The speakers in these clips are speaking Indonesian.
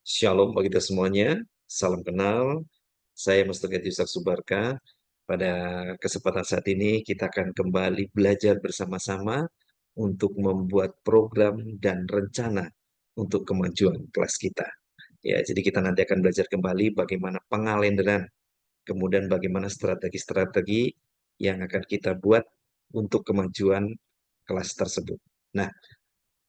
Shalom bagi kita semuanya, salam kenal. Saya Mustaka Yusak Subarka. Pada kesempatan saat ini kita akan kembali belajar bersama-sama untuk membuat program dan rencana untuk kemajuan kelas kita. Ya, jadi kita nanti akan belajar kembali bagaimana pengalenderan, kemudian bagaimana strategi-strategi yang akan kita buat untuk kemajuan kelas tersebut. Nah,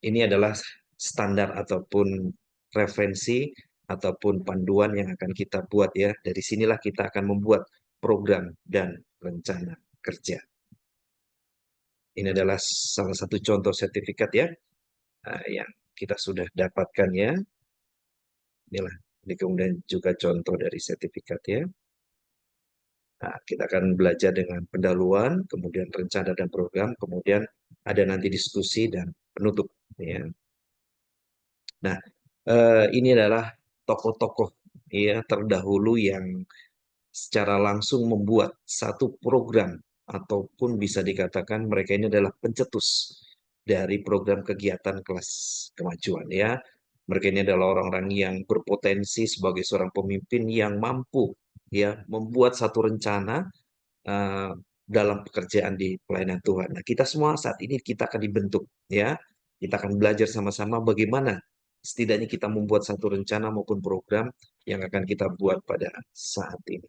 ini adalah standar ataupun referensi ataupun panduan yang akan kita buat ya. Dari sinilah kita akan membuat program dan rencana kerja. Ini adalah salah satu contoh sertifikat ya yang kita sudah dapatkan ya. Inilah. Ini kemudian juga contoh dari sertifikat ya. Nah, kita akan belajar dengan pendahuluan, kemudian rencana dan program, kemudian ada nanti diskusi dan penutup ya. Nah, ini adalah tokoh-tokoh ya terdahulu yang secara langsung membuat satu program ataupun bisa dikatakan mereka ini adalah pencetus dari program kegiatan kelas kemajuan ya. Mereka ini adalah orang-orang yang berpotensi sebagai seorang pemimpin yang mampu ya membuat satu rencana eh, dalam pekerjaan di pelayanan Tuhan. Nah, kita semua saat ini kita akan dibentuk ya. Kita akan belajar sama-sama bagaimana setidaknya kita membuat satu rencana maupun program yang akan kita buat pada saat ini.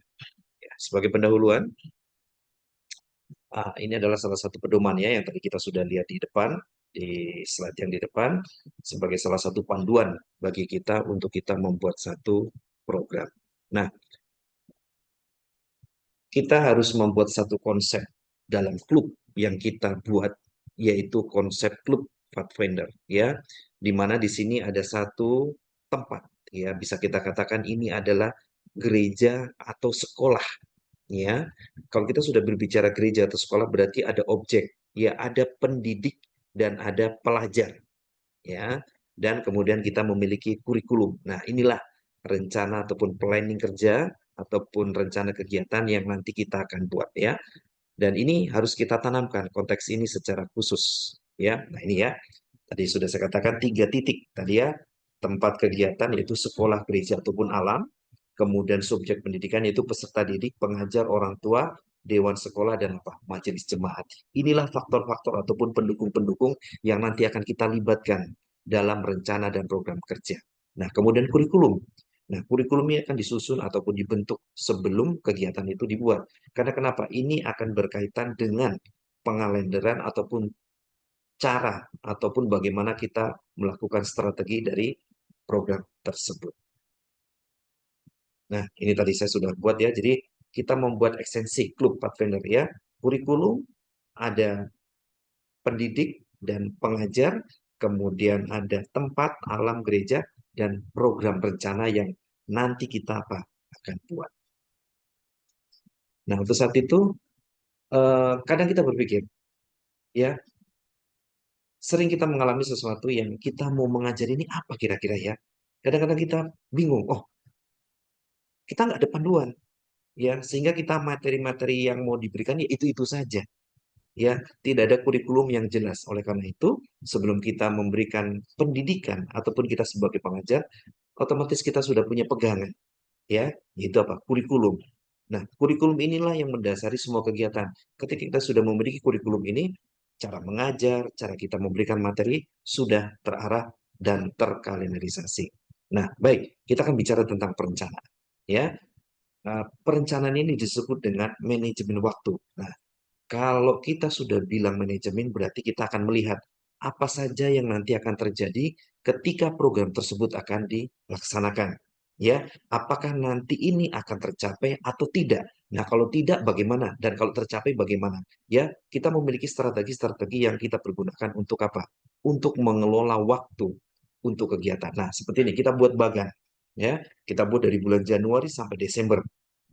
Ya, sebagai pendahuluan, ini adalah salah satu pedoman ya yang tadi kita sudah lihat di depan, di slide yang di depan, sebagai salah satu panduan bagi kita untuk kita membuat satu program. Nah, kita harus membuat satu konsep dalam klub yang kita buat, yaitu konsep klub Pathfinder, ya, di mana di sini ada satu tempat, ya, bisa kita katakan ini adalah gereja atau sekolah, ya. Kalau kita sudah berbicara gereja atau sekolah, berarti ada objek, ya, ada pendidik dan ada pelajar, ya, dan kemudian kita memiliki kurikulum. Nah, inilah rencana ataupun planning kerja ataupun rencana kegiatan yang nanti kita akan buat ya. Dan ini harus kita tanamkan konteks ini secara khusus ya. Nah, ini ya. Tadi sudah saya katakan 3 titik tadi ya. Tempat kegiatan yaitu sekolah, gereja ataupun alam. Kemudian subjek pendidikan yaitu peserta didik, pengajar, orang tua, dewan sekolah dan apa? Majelis jemaat. Inilah faktor-faktor ataupun pendukung-pendukung yang nanti akan kita libatkan dalam rencana dan program kerja. Nah, kemudian kurikulum. Nah, kurikulumnya akan disusun ataupun dibentuk sebelum kegiatan itu dibuat. Karena kenapa? Ini akan berkaitan dengan pengalenderan ataupun cara ataupun bagaimana kita melakukan strategi dari program tersebut. Nah, ini tadi saya sudah buat ya. Jadi kita membuat ekstensi klub Pathfinder ya. Kurikulum, ada pendidik dan pengajar, kemudian ada tempat alam gereja dan program rencana yang nanti kita apa akan buat. Nah, untuk saat itu kadang kita berpikir ya, sering kita mengalami sesuatu yang kita mau mengajar ini apa kira-kira ya. Kadang-kadang kita bingung, oh kita nggak ada panduan ya, sehingga kita materi-materi yang mau diberikan ya itu saja. Ya, tidak ada kurikulum yang jelas. Oleh karena itu, sebelum kita memberikan pendidikan ataupun kita sebagai pengajar, otomatis kita sudah punya pegangan, ya, yaitu apa? Kurikulum. Nah, kurikulum inilah yang mendasari semua kegiatan. Ketika kita sudah memiliki kurikulum ini, cara mengajar, cara kita memberikan materi sudah terarah dan terkalenderisasi. Nah, baik, kita akan bicara tentang perencanaan, ya. Nah, perencanaan ini disebut dengan manajemen waktu. Nah, kalau kita sudah bilang manajemen, berarti kita akan melihat apa saja yang nanti akan terjadi ketika program tersebut akan dilaksanakan. Ya, apakah nanti ini akan tercapai atau tidak? Nah, kalau tidak bagaimana? Dan kalau tercapai bagaimana? Ya, kita memiliki strategi-strategi yang kita pergunakan untuk apa? Untuk mengelola waktu untuk kegiatan. Nah, seperti ini kita buat bagan. Ya, kita buat dari bulan Januari sampai Desember.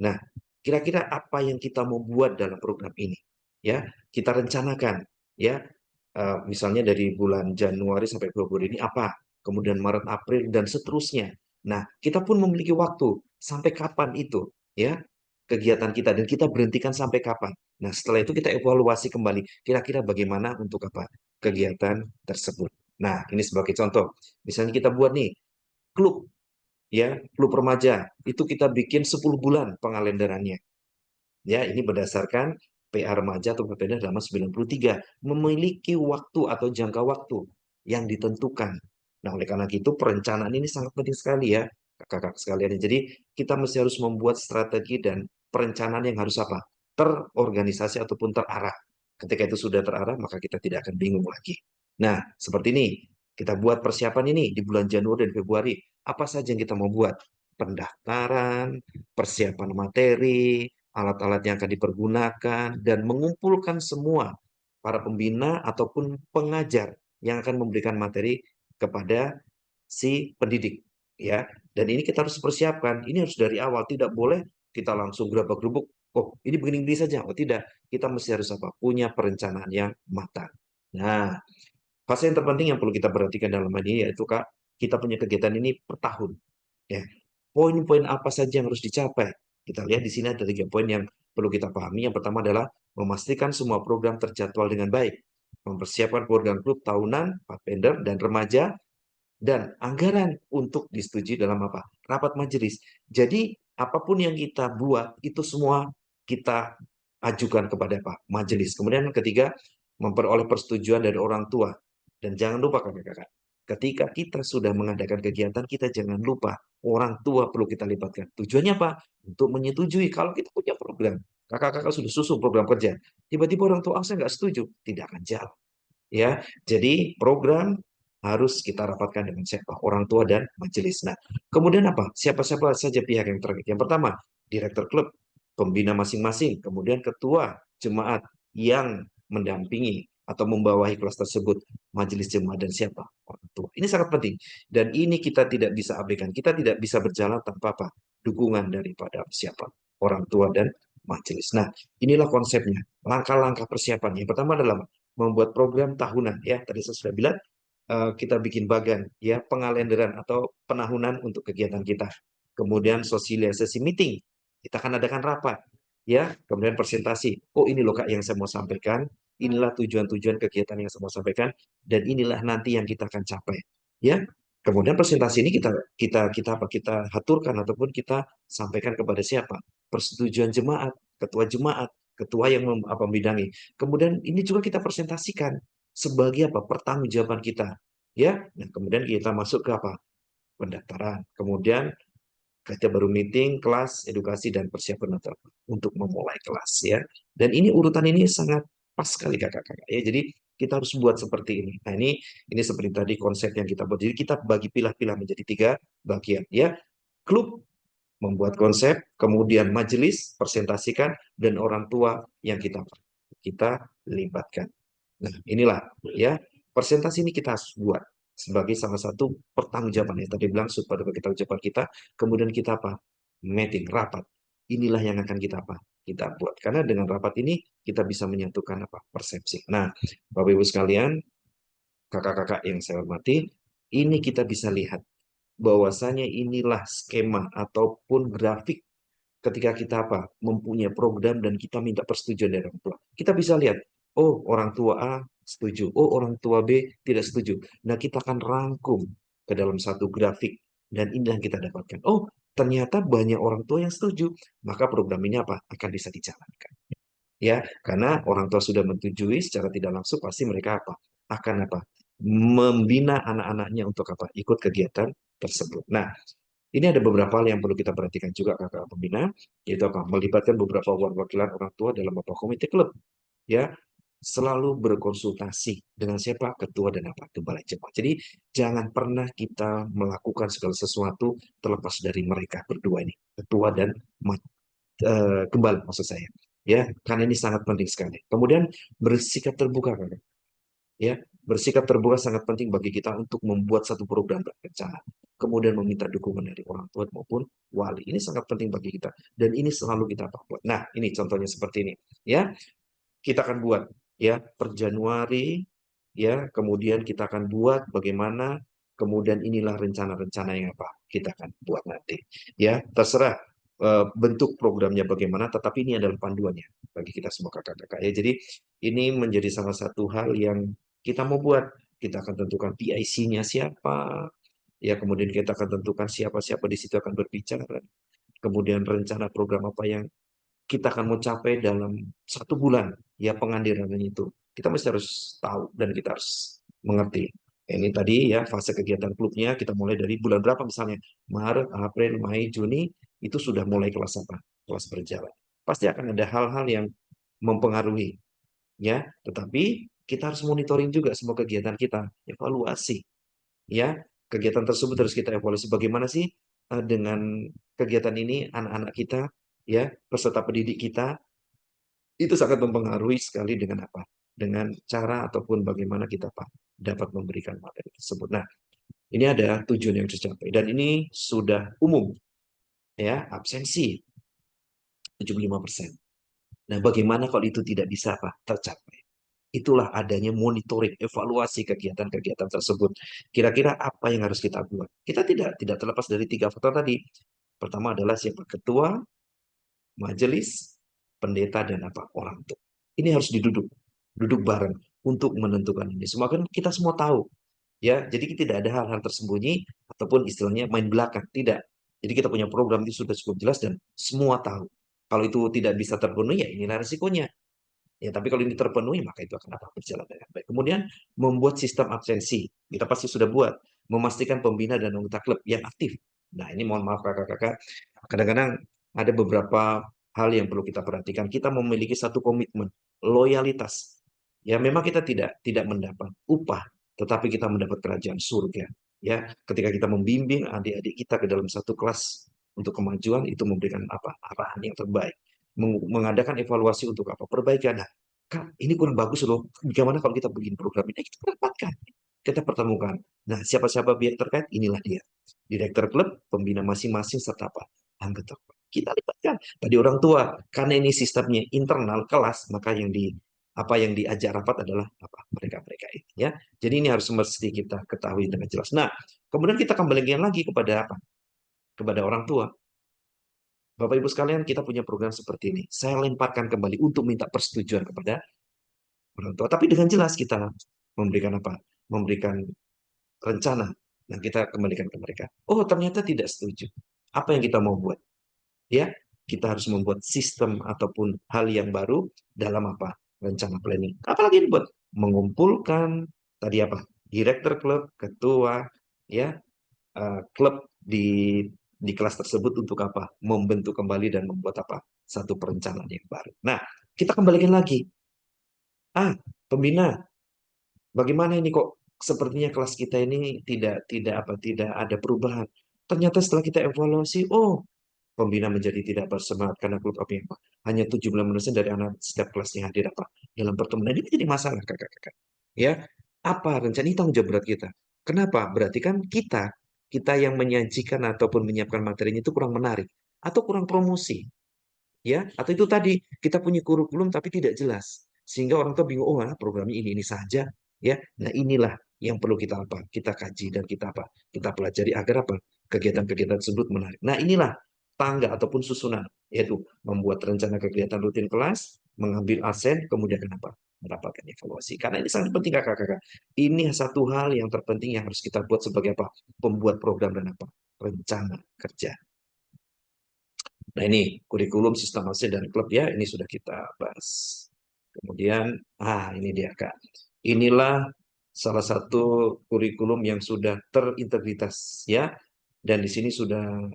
Nah, kira-kira apa yang kita mau buat dalam program ini? Ya, kita rencanakan ya, misalnya dari bulan Januari sampai Februari ini apa, kemudian Maret, April dan seterusnya. Nah, kita pun memiliki waktu sampai kapan itu ya kegiatan kita dan kita berhentikan sampai kapan. Nah, setelah itu kita evaluasi kembali kira-kira bagaimana untuk apa kegiatan tersebut. Nah, ini sebagai contoh. Misalnya kita buat nih klub ya, klub remaja itu kita bikin 10 bulan pengalenderannya. Ya, ini berdasarkan PA remaja atau PPD selama 93 memiliki waktu atau jangka waktu yang ditentukan. Nah, oleh karena itu perencanaan ini sangat penting sekali ya, kakak-kakak sekalian. Jadi kita mesti harus membuat strategi dan perencanaan yang harus apa? Terorganisasi ataupun terarah. Ketika itu sudah terarah, maka kita tidak akan bingung lagi. Nah, seperti ini. Kita buat persiapan ini di bulan Januari dan Februari. Apa saja yang kita mau buat? Pendaftaran, persiapan materi, alat-alat yang akan dipergunakan, dan mengumpulkan semua para pembina ataupun pengajar yang akan memberikan materi kepada si pendidik. Ya, dan ini kita harus persiapkan. Ini harus dari awal, tidak boleh kita langsung gerabak-gerubuk. Oh, ini begini-begini saja. Oh, tidak. Kita mesti harus apa? Punya perencanaan yang matang. Nah, fase yang terpenting yang perlu kita perhatikan dalam hal ini yaitu Kak, kita punya kegiatan ini per tahun. Ya, poin-poin apa saja yang harus dicapai? Kita lihat di sini ada 3 poin yang perlu kita pahami. Yang pertama adalah memastikan semua program terjadwal dengan baik, mempersiapkan program klub tahunan, Pathfinder, dan remaja, dan anggaran untuk disetujui dalam apa? Rapat majelis. Jadi apapun yang kita buat itu semua kita ajukan kepada apa? Majelis. Kemudian yang ketiga, memperoleh persetujuan dari orang tua. Dan jangan lupa kakak-kakak, ketika kita sudah mengadakan kegiatan, kita jangan lupa orang tua perlu kita libatkan. Tujuannya apa? Untuk menyetujui kalau kita punya program. Kakak-kakak sudah susun program kerja. Tiba-tiba orang tua saya nggak setuju, tidak akan jalan. Ya, jadi program harus kita rapatkan dengan siapa? Orang tua dan majelis. Nah, kemudian apa? Siapa-siapa saja pihak yang terkait. Yang pertama, direktur klub, pembina masing-masing, kemudian ketua jemaat yang mendampingi atau membawahi kelas tersebut, majelis jemaat dan siapa? Orang tua. Ini sangat penting. Dan ini kita tidak bisa abaikan. Kita tidak bisa berjalan tanpa apa? Dukungan daripada siapa? Orang tua dan majelis. Nah, inilah konsepnya. Langkah-langkah persiapan. Yang pertama adalah membuat program tahunan ya tadi saya sudah bilang kita bikin bagan ya pengalenderan atau penahunan untuk kegiatan kita, kemudian sosialisasi meeting, kita akan adakan rapat ya, kemudian presentasi, oh ini loh kak yang saya mau sampaikan, inilah tujuan-tujuan kegiatan yang saya mau sampaikan, dan inilah nanti yang kita akan capai ya. Kemudian presentasi ini kita aturkan ataupun kita sampaikan kepada siapa? Persetujuan jemaat, ketua jemaat, ketua yang membidangi. Kemudian ini juga kita presentasikan sebagai apa? Pertanggungjawaban kita. Ya, nah, kemudian kita masuk ke apa? Pendaftaran. Kemudian kita baru meeting, kelas, edukasi dan persiapan untuk memulai kelas ya. Dan ini urutan ini sangat pas sekali kakak-kakak ya. Jadi kita harus buat seperti ini. Nah ini seperti tadi konsep yang kita buat. Jadi kita bagi pilah-pilah menjadi 3 bagian ya. Klub membuat konsep, kemudian majelis presentasikan, dan orang tua yang kita libatkan. Nah, inilah ya presentasi ini kita harus buat sebagai salah satu pertanggungjawaban yang tadi bilang supaya kita ucapan kita, kemudian kita apa? Meeting, rapat. Inilah yang akan kita apa? Kita buat. Karena dengan rapat ini kita bisa menyatukan apa? Persepsi. Nah, Bapak Ibu sekalian, kakak-kakak yang saya hormati, ini kita bisa lihat bahwasanya inilah skema ataupun grafik ketika kita apa mempunyai program dan kita minta persetujuan dari orang tua. Kita bisa lihat, oh orang tua A setuju, oh orang tua B tidak setuju. Nah kita akan rangkum ke dalam satu grafik dan ini yang kita dapatkan. Oh ternyata banyak orang tua yang setuju, maka program ini apa akan bisa dijalankan. Ya, karena orang tua sudah menyetujui secara tidak langsung pasti mereka apa akan apa membina anak-anaknya untuk apa ikut kegiatan tersebut. Nah, ini ada beberapa hal yang perlu kita perhatikan juga kakak pembina, yaitu apa? Melibatkan beberapa perwakilan orang tua dalam apa komite klub, ya. Selalu berkonsultasi dengan siapa? Ketua dan apa? Gembala jemaat. Jadi jangan pernah kita melakukan segala sesuatu terlepas dari mereka berdua ini, ketua dan gembala maksud saya. Ya, karena ini sangat penting sekali. Kemudian bersikap terbuka, kakak. Ya, bersikap terbuka sangat penting bagi kita untuk membuat satu program berencana. Kemudian meminta dukungan dari orang tua maupun wali. Ini sangat penting bagi kita dan ini selalu kita buat. Nah, ini contohnya seperti ini, ya. Kita akan buat ya per Januari ya, kemudian kita akan buat bagaimana, kemudian inilah rencana-rencana yang apa kita akan buat nanti. Ya, terserah bentuk programnya bagaimana, tetapi ini adalah panduannya bagi kita semua kakak-kakak ya. Jadi ini menjadi salah satu hal yang kita mau buat. Kita akan tentukan PIC-nya siapa, Ya, kemudian kita akan tentukan siapa-siapa di situ akan berbicara, kemudian rencana program apa yang kita akan mau capai dalam 1 bulan, ya pengandilan itu. Kita mesti harus tahu dan kita harus mengerti. Ini tadi ya fase kegiatan klubnya, kita mulai dari bulan berapa misalnya, Maret, April, Mei, Juni, itu sudah mulai kelas apa? Kelas berjalan. Pasti akan ada hal-hal yang mempengaruhi, ya. Tetapi kita harus monitoring juga semua kegiatan kita, evaluasi, ya. Kegiatan tersebut harus kita evaluasi bagaimana sih dengan kegiatan ini anak-anak kita, ya, peserta pendidik kita itu sangat mempengaruhi sekali dengan apa? Dengan cara ataupun bagaimana kita Pak dapat memberikan materi tersebut. Nah, ini ada tujuan yang dicapai dan ini sudah umum ya, absensi 75%. Nah, bagaimana kalau itu tidak bisa Pak tercapai? Itulah adanya monitoring, evaluasi kegiatan-kegiatan tersebut. Kira-kira apa yang harus kita buat? Kita tidak terlepas dari 3 faktor tadi. Pertama adalah siapa? Ketua, majelis, pendeta, dan apa? Orang tua. Ini harus duduk bareng untuk menentukan ini. Semua kan kita semua tahu, ya. Jadi tidak ada hal-hal tersembunyi ataupun istilahnya main belakang, tidak. Jadi kita punya program itu sudah cukup jelas dan semua tahu. Kalau itu tidak bisa terpenuhi, ya inilah resikonya. Ya, tapi kalau ini terpenuhi, maka itu akan dapat berjalan dengan baik. Kemudian membuat sistem absensi. Kita pasti sudah buat. Memastikan pembina dan anggota klub yang aktif. Nah, ini mohon maaf kakak-kakak. Kadang-kadang ada beberapa hal yang perlu kita perhatikan. Kita memiliki satu komitmen, loyalitas. Ya, memang kita tidak mendapat upah, tetapi kita mendapat kerajaan surga. Ya, ketika kita membimbing adik-adik kita ke dalam satu kelas untuk kemajuan, itu memberikan apa? Arahan yang terbaik, mengadakan evaluasi untuk apa? Perbaikan. Nah, Kak, ini kurang bagus loh. Bagaimana kalau kita bikin program ini? Kita perdebatkan, kita pertemukan. Nah, siapa-siapa pihak terkait, inilah dia. Direktur klub, pembina masing-masing, serta apa? Anggota klub. Kita libatkan. Tadi orang tua, karena ini sistemnya internal kelas, maka yang diajak rapat adalah apa? Mereka-mereka ini, ya. Jadi ini harus mesti kita ketahui dengan jelas. Nah, kemudian kita kembalikan lagi kepada apa? Kepada orang tua. Bapak Ibu sekalian, kita punya program seperti ini. Saya lemparkan kembali untuk minta persetujuan kepada orang tua. Tapi dengan jelas kita memberikan apa? Memberikan rencana. Nah, kita kembalikan ke mereka. Oh, ternyata tidak setuju. Apa yang kita mau buat? Ya, kita harus membuat sistem ataupun hal yang baru dalam apa? Rencana planning. Apalagi dibuat mengumpulkan tadi apa? Direktur klub, ketua, ya, klub di kelas tersebut untuk apa? Membentuk kembali dan membuat apa? Satu perencanaan yang baru. Nah, kita kembalikan lagi. Pembina, bagaimana ini kok sepertinya kelas kita ini tidak ada perubahan. Ternyata setelah kita evaluasi, oh, pembina menjadi tidak bersemangat karena klub apa yang hanya 75% dari anak setiap kelasnya hadir apa dalam pertemuan. Ini menjadi masalah kakak-kakak. Ya, apa rencana ini tanggung jawab berat kita? Kenapa? Berarti kan kita yang menyajikan ataupun menyiapkan materinya itu kurang menarik atau kurang promosi, ya, atau itu tadi kita punya kurikulum tapi tidak jelas sehingga orang tua bingung, oh programnya ini saja, ya. Nah, inilah yang perlu kita apa kita kaji dan kita apa kita pelajari agar apa kegiatan-kegiatan tersebut menarik. Nah, inilah tangga ataupun susunan, yaitu membuat rencana kegiatan rutin kelas, mengambil absen, kemudian kenapa mendapatkan evaluasi, karena ini sangat penting kakak-kakak. Ini satu hal yang terpenting yang harus kita buat sebagai apa pembuat program dan apa rencana kerja. Nah, ini kurikulum sistem ASE dan klub, ya, ini sudah kita bahas. Kemudian, ini dia Kak. Inilah salah satu kurikulum yang sudah terintegritas, ya. Dan di sini sudah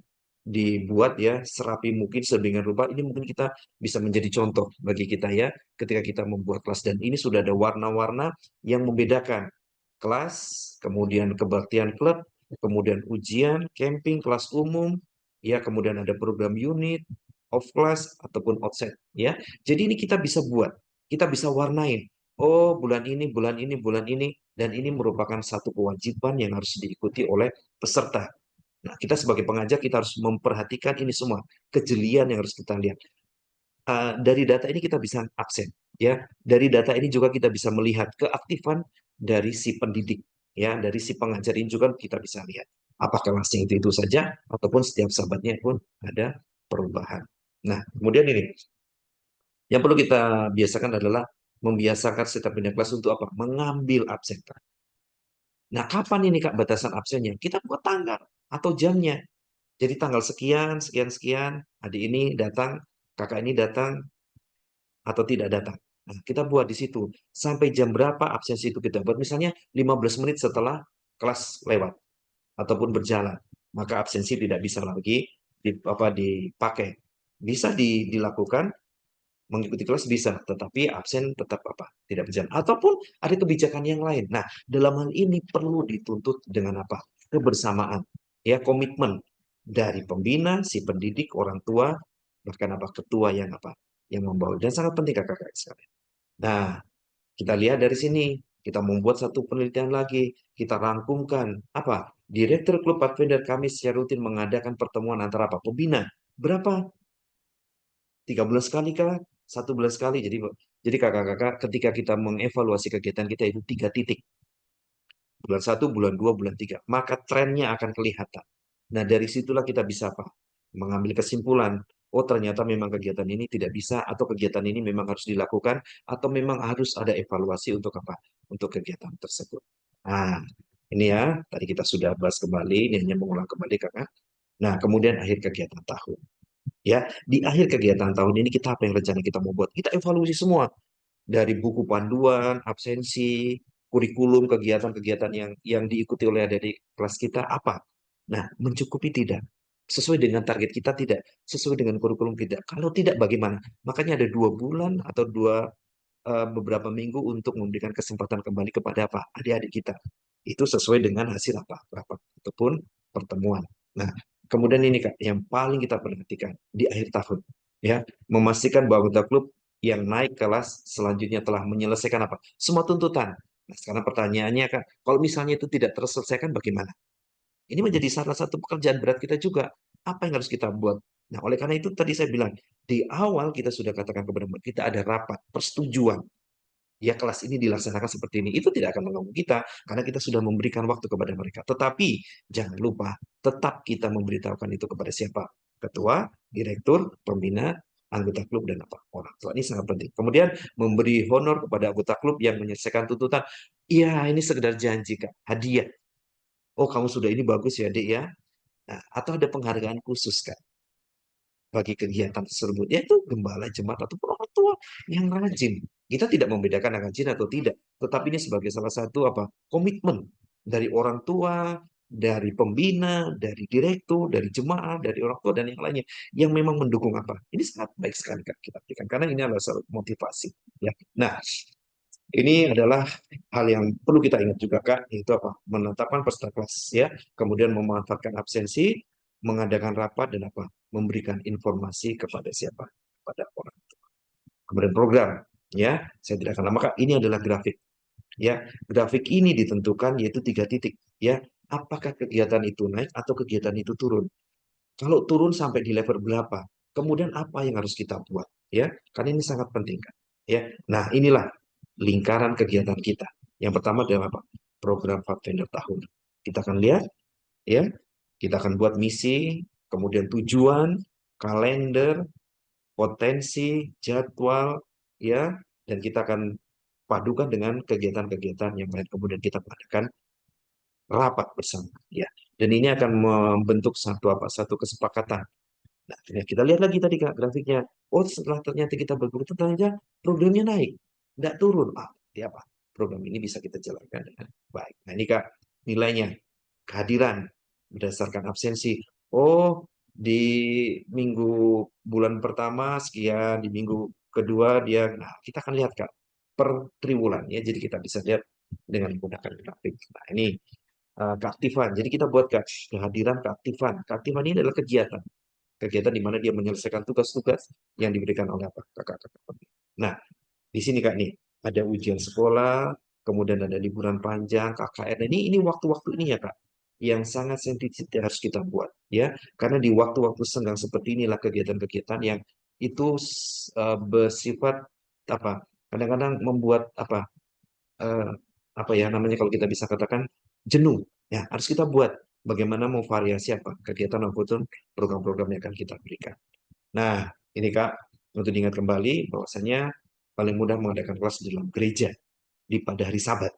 dibuat ya serapi mungkin sedemikian rupa. Ini mungkin kita bisa menjadi contoh bagi kita ya ketika kita membuat kelas, dan ini sudah ada warna-warna yang membedakan kelas, kemudian kebaktian klub, kemudian ujian, camping, kelas umum, ya, kemudian ada program unit, off class ataupun outside, ya. Jadi ini kita bisa buat, kita bisa warnain. Oh, bulan ini, bulan ini, bulan ini, dan ini merupakan satu kewajiban yang harus diikuti oleh peserta. Nah, kita sebagai pengajar kita harus memperhatikan ini semua, kejelian yang harus kita lihat. Dari data ini kita bisa absen, ya. Dari data ini juga kita bisa melihat keaktifan dari si pendidik, ya, dari si pengajar ini juga kita bisa lihat apakah kelasnya itu saja ataupun setiap sahabatnya pun ada perubahan. Nah, kemudian ini yang perlu kita biasakan adalah membiasakan setiap pindah kelas untuk apa? Mengambil absen. Nah, kapan ini Kak batasan absennya? Kita buat tanggal atau jamnya. Jadi tanggal sekian, sekian, sekian, adik ini datang, kakak ini datang, atau tidak datang. Nah, kita buat di situ. Sampai jam berapa absensi itu kita buat. Misalnya 15 menit setelah kelas lewat ataupun berjalan. Maka absensi tidak bisa lagi dipakai. Bisa dilakukan, mengikuti kelas bisa, tetapi absen tetap tidak berjalan. Ataupun ada kebijakan yang lain. Nah, dalam hal ini perlu dituntut dengan apa? Kebersamaan, ya komitmen dari pembina, si pendidik, orang tua, bahkan ketua yang yang membawa. Dan sangat penting kakak-kakak sekalian. Nah, kita lihat dari sini, kita membuat satu penelitian lagi, kita rangkumkan Direktur Klub Pathfinder kami secara rutin mengadakan pertemuan antara pembina. Berapa? 3 bulan sekali kah? 1 bulan sekali. Jadi kakak-kakak ketika kita mengevaluasi kegiatan kita itu 3 titik. Bulan 1, bulan 2, bulan 3. Maka trennya akan kelihatan. Nah dari situlah kita bisa mengambil kesimpulan. Oh ternyata memang kegiatan ini tidak bisa atau kegiatan ini memang harus dilakukan atau memang harus ada evaluasi untuk Untuk kegiatan tersebut. Nah ini ya tadi kita sudah bahas kembali. Ini hanya mengulang kembali kakak. Nah kemudian akhir kegiatan tahun. Ya, di akhir kegiatan tahun ini kita apa yang rencana kita mau buat? Kita evaluasi semua dari buku panduan, absensi, kurikulum, kegiatan-kegiatan yang diikuti oleh adik kelas kita apa? Nah, mencukupi tidak? Sesuai dengan target kita tidak? Sesuai dengan kurikulum tidak? Kalau tidak, bagaimana? Makanya ada 2 bulan atau beberapa minggu untuk memberikan kesempatan kembali kepada adik-adik kita. Itu sesuai dengan hasil rapat ataupun pertemuan. Nah, kemudian ini Kak, yang paling kita perhatikan di akhir tahun, ya, memastikan bahwa anggota klub yang naik kelas selanjutnya telah menyelesaikan semua tuntutan. Nah, sekarang pertanyaannya Kak, kalau misalnya itu tidak terselesaikan bagaimana? Ini menjadi salah satu pekerjaan berat kita juga. Apa yang harus kita buat? Nah, oleh karena itu tadi saya bilang, di awal kita sudah katakan kepada mereka, kita ada rapat persetujuan. Ya kelas ini dilaksanakan seperti ini. Itu tidak akan mengganggu kita, karena kita sudah memberikan waktu kepada mereka. Tetapi, jangan lupa, tetap kita memberitahukan itu kepada siapa? Ketua, direktur, pembina, anggota klub, dan orang tua. Ini sangat penting. Kemudian, memberi honor kepada anggota klub yang menyelesaikan tuntutan. Iya, ini sekedar janji, Kak. Hadiah. Oh, kamu sudah ini bagus ya, Dek ya. Nah, atau ada penghargaan khusus, Kak, bagi kegiatan tersebut, yaitu gembala jemaat ataupun orang tua yang rajin. Kita tidak membedakan yang rajin atau tidak, tetapi ini sebagai salah satu komitmen dari orang tua, dari pembina, dari direktur, dari jemaat, dari orang tua dan yang lainnya yang memang mendukung Ini sangat baik sekali Kak kita berikan karena ini adalah salah motivasi. Ya. Nah, ini adalah hal yang perlu kita ingat juga Kak, yaitu menetapkan peserta kelas ya, kemudian memanfaatkan absensi, mengadakan rapat dan memberikan informasi kepada siapa? Kepada orang. Kemudian program ya, saya tidak akan lama Kak, ini adalah grafik ya. Grafik ini ditentukan yaitu 3 titik ya. Apakah kegiatan itu naik atau kegiatan itu turun? Kalau turun sampai di level berapa? Kemudian apa yang harus kita buat ya? Karena ini sangat penting kan. Ya. Nah, inilah lingkaran kegiatan kita. Yang pertama adalah program Pathfinder tahun. Kita akan lihat ya, kita akan buat misi, kemudian tujuan, kalender, potensi, jadwal ya, dan kita akan padukan dengan kegiatan-kegiatan yang lain. Kemudian kita mengadakan rapat bersama ya. Dan ini akan membentuk satu kesepakatan. Nah, kita lihat lagi tadi Kak grafiknya. Oh, setelah ternyata kita berguru, ternyata programnya naik, nggak turun. Berarti program ini bisa kita jalankan dengan baik. Nah, ini Kak nilainya, kehadiran berdasarkan absensi. Oh, di minggu bulan pertama sekian, di minggu kedua dia. Nah, kita akan lihat Kak per triwulan ya. Jadi kita bisa lihat dengan menggunakan grafik. Nah, ini keaktifan. Jadi kita buat kehadiran keaktifan. Keaktifan ini adalah kegiatan. Kegiatan di mana dia menyelesaikan tugas-tugas yang diberikan oleh kakak-kakak. Nah, di sini Kak nih, ada ujian sekolah, kemudian ada liburan panjang, KKN. Ini waktu-waktu ini ya Kak, yang sangat sensitif harus kita buat ya. Karena di waktu-waktu senggang seperti inilah kegiatan-kegiatan yang itu bersifat Kadang-kadang membuat eh, ya namanya kalau kita bisa katakan jenuh. Ya, harus kita buat bagaimana mau variasi kegiatan maupun program-program yang akan kita berikan. Nah, ini Kak, untuk diingat kembali bahwasanya paling mudah mengadakan kelas di dalam gereja di pada hari Sabat.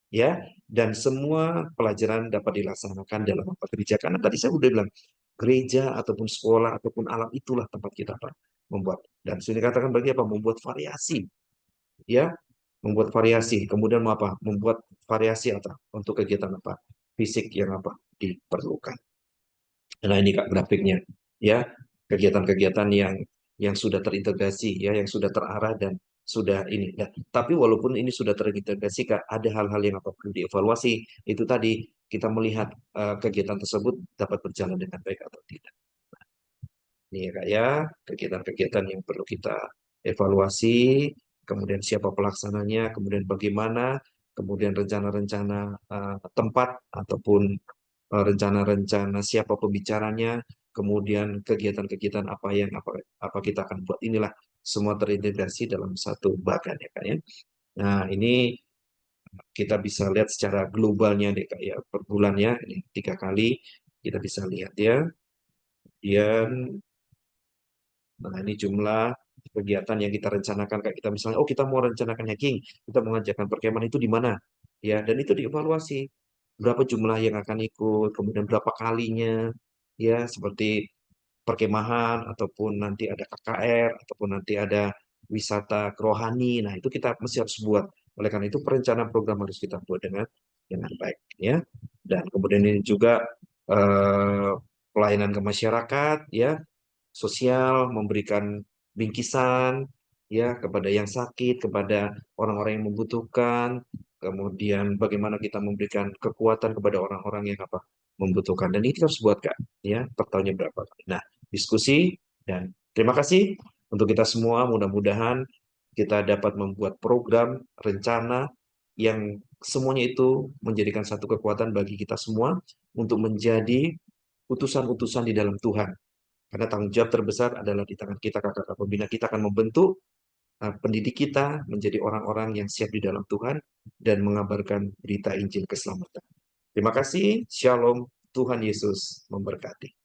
ya, dan semua pelajaran dapat dilaksanakan dalam apa gereja. Karena tadi saya udah bilang, gereja ataupun sekolah ataupun alam itulah tempat kita apa membuat. Dan sudah dikatakan bagi apa? Membuat variasi, ya, membuat variasi. Kemudian mau apa? Membuat variasi apa? Untuk kegiatan apa? Fisik yang apa? Diperlukan. Nah, ini Kak grafiknya, ya, kegiatan-kegiatan yang sudah terintegrasi, ya, yang sudah terarah dan sudah ini. Nah, tapi walaupun ini sudah terintegrasi, Kak, ada hal-hal yang apa perlu dievaluasi. Itu tadi kita melihat kegiatan tersebut dapat berjalan dengan baik atau tidak. Ini ya Kak ya, kegiatan-kegiatan yang perlu kita evaluasi, kemudian siapa pelaksananya, kemudian bagaimana, kemudian rencana-rencana tempat ataupun rencana-rencana siapa pembicaranya, kemudian kegiatan-kegiatan apa yang apa kita akan buat, inilah semua terintegrasi dalam satu bagan ya Kak ya. Nah, ini kita bisa lihat secara globalnya deh Kak ya, per bulannya ini 3 kali kita bisa lihat ya. Kemudian nah, ini jumlah kegiatan yang kita rencanakan. Kayak kita misalnya, oh kita mau rencanakan hiking, kita mengajarkan perkemahan itu di mana? Ya, dan itu dievaluasi. Berapa jumlah yang akan ikut, kemudian berapa kalinya, ya, seperti perkemahan, ataupun nanti ada KKR, ataupun nanti ada wisata rohani. Nah, itu kita mesti harus buat. Oleh karena itu, perencanaan program harus kita buat dengan baik, ya. Dan kemudian ini juga eh, pelayanan ke masyarakat, ya, sosial, memberikan bingkisan ya kepada yang sakit, kepada orang-orang yang membutuhkan, kemudian bagaimana kita memberikan kekuatan kepada orang-orang yang apa membutuhkan. Dan ini kita harus buat Kak, ya per tahunnya berapa. Nah, diskusi dan terima kasih untuk kita semua. Mudah-mudahan kita dapat membuat program, rencana yang semuanya itu menjadikan satu kekuatan bagi kita semua untuk menjadi utusan-utusan di dalam Tuhan, karena tanggung jawab terbesar adalah di tangan kita, kakak-kakak pembina. Kita akan membentuk pendidik kita menjadi orang-orang yang siap di dalam Tuhan dan mengabarkan berita Injil keselamatan. Terima kasih. Shalom. Tuhan Yesus memberkati.